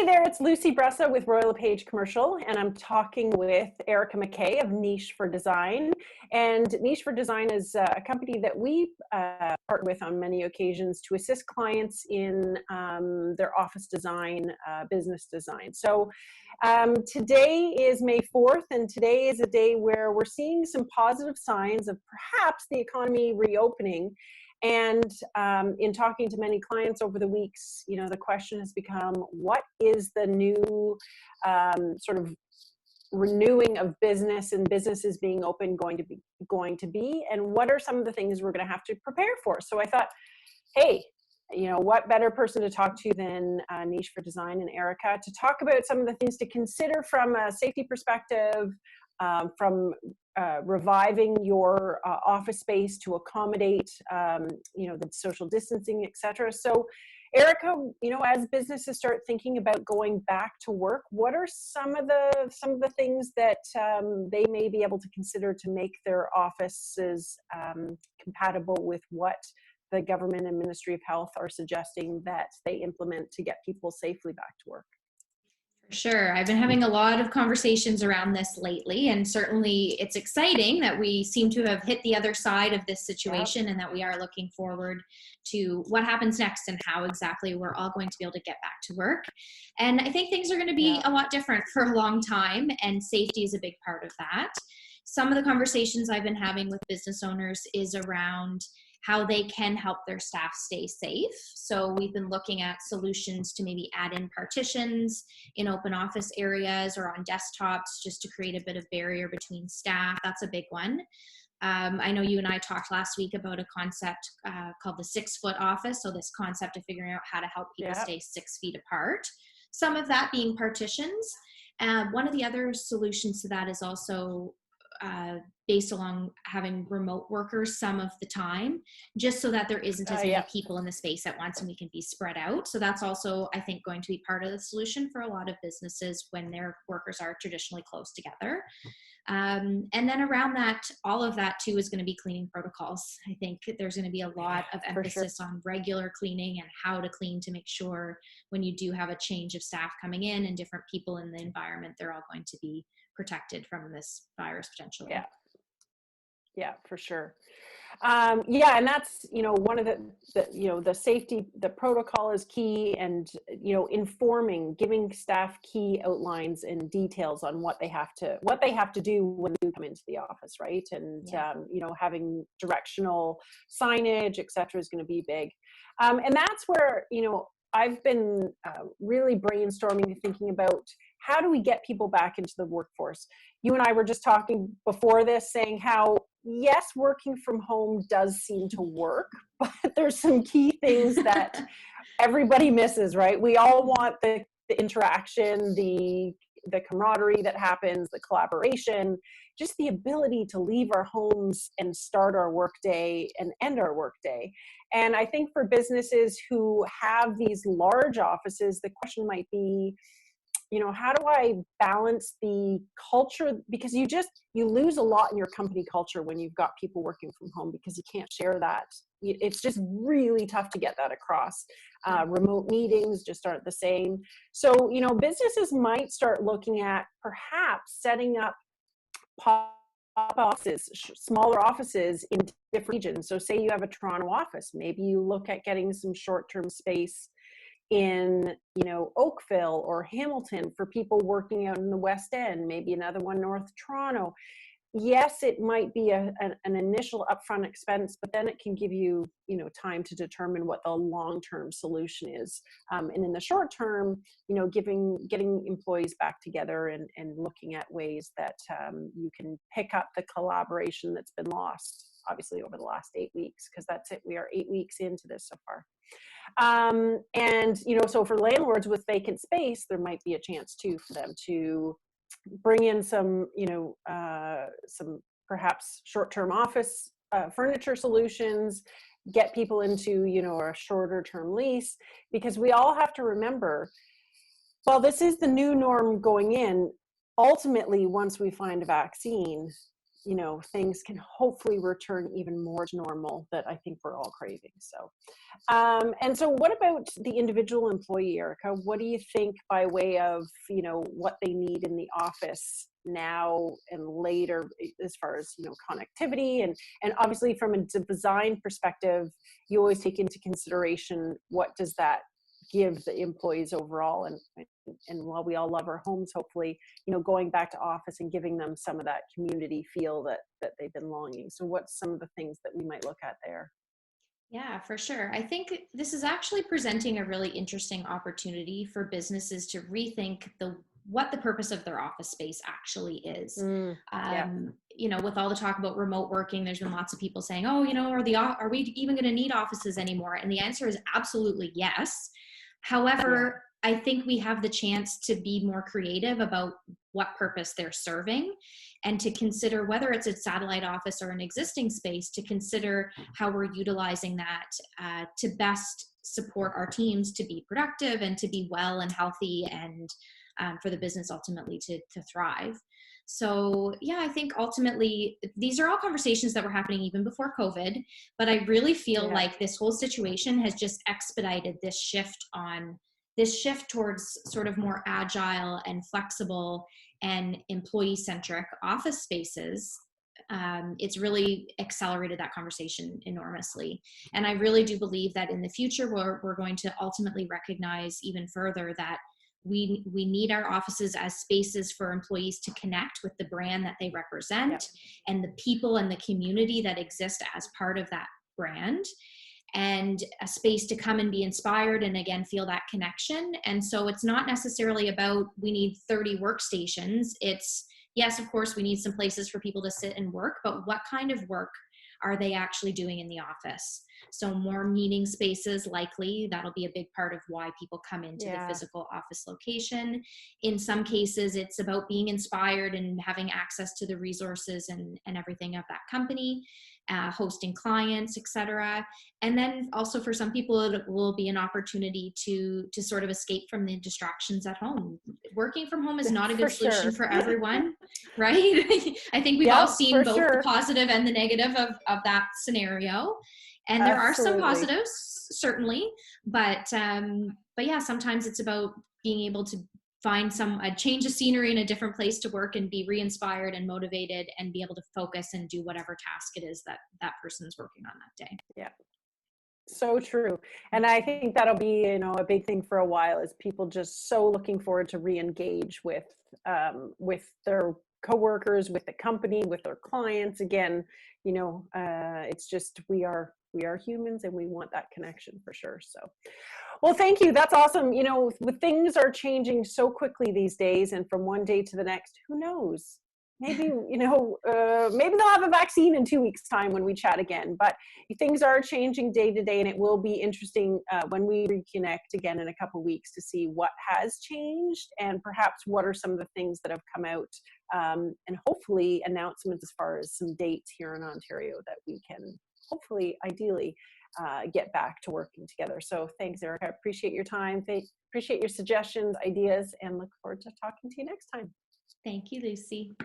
there, it's Lucy Bressa with Royal LePage Commercial, and I'm talking with Erica McKay of Niche for Design. And Niche for Design is a company that we partner with on many occasions to assist clients in their office design, business design. So today is May 4th, and today is a day where we're seeing some positive signs of perhaps the economy reopening. And in talking to many clients over the weeks, you know, the question has become, what is the new sort of renewing of business and businesses being open going to be, and what are some of the things we're going to have to prepare for? So I thought, hey, you know, what better person to talk to than Niche for Design and Erica to talk about some of the things to consider from a safety perspective, from reviving your office space to accommodate, you know, the social distancing, etc. So, Erica, you know, as businesses start thinking about going back to work, what are some of the things that they may be able to consider to make their offices compatible with what the government and Ministry of Health are suggesting that they implement to get people safely back to work? Sure. I've been having a lot of conversations around this lately, and certainly it's exciting that we seem to have hit the other side of this situation. Yep. And that we are looking forward to what happens next and how exactly we're all going to be able to get back to work. And I think things are going to be a lot different for a long time, and safety is a big part of that. Some of the conversations I've been having with business owners is around how they can help their staff stay safe. So we've been looking at solutions to maybe add in partitions in open office areas or on desktops, just to create a bit of barrier between staff. That's a big one. I know you and I talked last week about a concept called the 6-foot office. So this concept of figuring out how to help people stay 6 feet apart. Some of that being partitions. One of the other solutions to that is also based along having remote workers some of the time, just so that there isn't as many people in the space at once and we can be spread out. So that's also, I think, going to be part of the solution for a lot of businesses when their workers are traditionally close together. And then around that, all of that too is going to be cleaning protocols. I think there's going to be a lot of emphasis on regular cleaning and how to clean to make sure when you do have a change of staff coming in and different people in the environment, they're all going to be protected from this virus potentially. Yeah, for sure. And that's, you know, one of the safety, the protocol is key, and, you know, giving staff key outlines and details on what they have to do when they come into the office, right? And, you know, having directional signage, et cetera, is going to be big. And that's where, you know, I've been really brainstorming and thinking about how do we get people back into the workforce. You and I were just talking before this, saying how, yes, working from home does seem to work, but there's some key things that everybody misses, right? We all want the interaction, the camaraderie that happens, the collaboration, just the ability to leave our homes and start our workday and end our workday. And I think for businesses who have these large offices, the question might be, you know, how do I balance the culture? Because you lose a lot in your company culture when you've got people working from home, because you can't share that. It's just really tough to get that across. Remote meetings just aren't the same. So, you know, businesses might start looking at perhaps setting up offices, smaller offices in different regions. So say you have a Toronto office, maybe you look at getting some short-term space in, you know, Oakville or Hamilton for people working out in the West End, maybe another one North Toronto. Yes, it might be an initial upfront expense, but then it can give you, you know, time to determine what the long-term solution is. And in the short term, you know, getting employees back together and looking at ways that you can pick up the collaboration that's been lost, obviously, over the last 8 weeks, because that's it. We are 8 weeks into this so far. And, you know, so for landlords with vacant space, there might be a chance too for them to bring in some, you know, some perhaps short-term office furniture solutions, get people into, you know, a shorter term lease, because we all have to remember, well, this is the new norm going in. Ultimately, once we find a vaccine, things can hopefully return even more to normal that I think we're all craving. So, and so what about the individual employee, Erica? What do you think by way of, what they need in the office now and later, as far as, connectivity and obviously from a design perspective, you always take into consideration what does that give the employees overall, and while we all love our homes, hopefully, going back to office and giving them some of that community feel that they've been longing. So what's some of the things that we might look at there? Yeah, for sure. I think this is actually presenting a really interesting opportunity for businesses to rethink what the purpose of their office space actually is. Yeah. With all the talk about remote working, there's been lots of people saying, "Oh, are we even going to need offices anymore?" And the answer is absolutely yes. However, I think we have the chance to be more creative about what purpose they're serving, and to consider whether it's a satellite office or an existing space, to consider how we're utilizing that to best support our teams to be productive and to be well and healthy, and for the business ultimately to thrive. So yeah, I think ultimately these are all conversations that were happening even before COVID, but I really feel like this whole situation has just expedited this shift towards sort of more agile and flexible and employee-centric office spaces. It's really accelerated that conversation enormously. And I really do believe that in the future, we're going to ultimately recognize even further that we need our offices as spaces for employees to connect with the brand that they represent and the people and the community that exist as part of that brand, and a space to come and be inspired and again feel that connection. And so it's not necessarily about we need 30 workstations. It's, yes, of course we need some places for people to sit and work, but what kind of work are they actually doing in the office? So more meeting spaces, likely that'll be a big part of why people come into the physical office location. In some cases, it's about being inspired and having access to the resources and everything of that company, hosting clients, etc. And then also for some people, it will be an opportunity to sort of escape from the distractions at home. Working from home is not a good solution for everyone, right? I think we've all seen both the positive and the negative of that scenario. And there are some positives, certainly, but yeah, sometimes it's about being able to find a change of scenery in a different place to work and be re-inspired and motivated and be able to focus and do whatever task it is that person's working on that day. Yeah. So true. And I think that'll be, a big thing for a while, is people just so looking forward to re-engage with their coworkers, with the company, with their clients. Again, it's just, we are humans and we want that connection for sure. So, well, thank you. That's awesome. With things are changing so quickly these days, and from one day to the next, who knows? Maybe, maybe they'll have a vaccine in 2 weeks' time when we chat again. But things are changing day to day, and it will be interesting when we reconnect again in a couple of weeks to see what has changed and perhaps what are some of the things that have come out, and hopefully announcements as far as some dates here in Ontario that we can hopefully, ideally, get back to working together. So thanks, Erica. I appreciate your time. Appreciate your suggestions, ideas, and look forward to talking to you next time. Thank you, Lucy.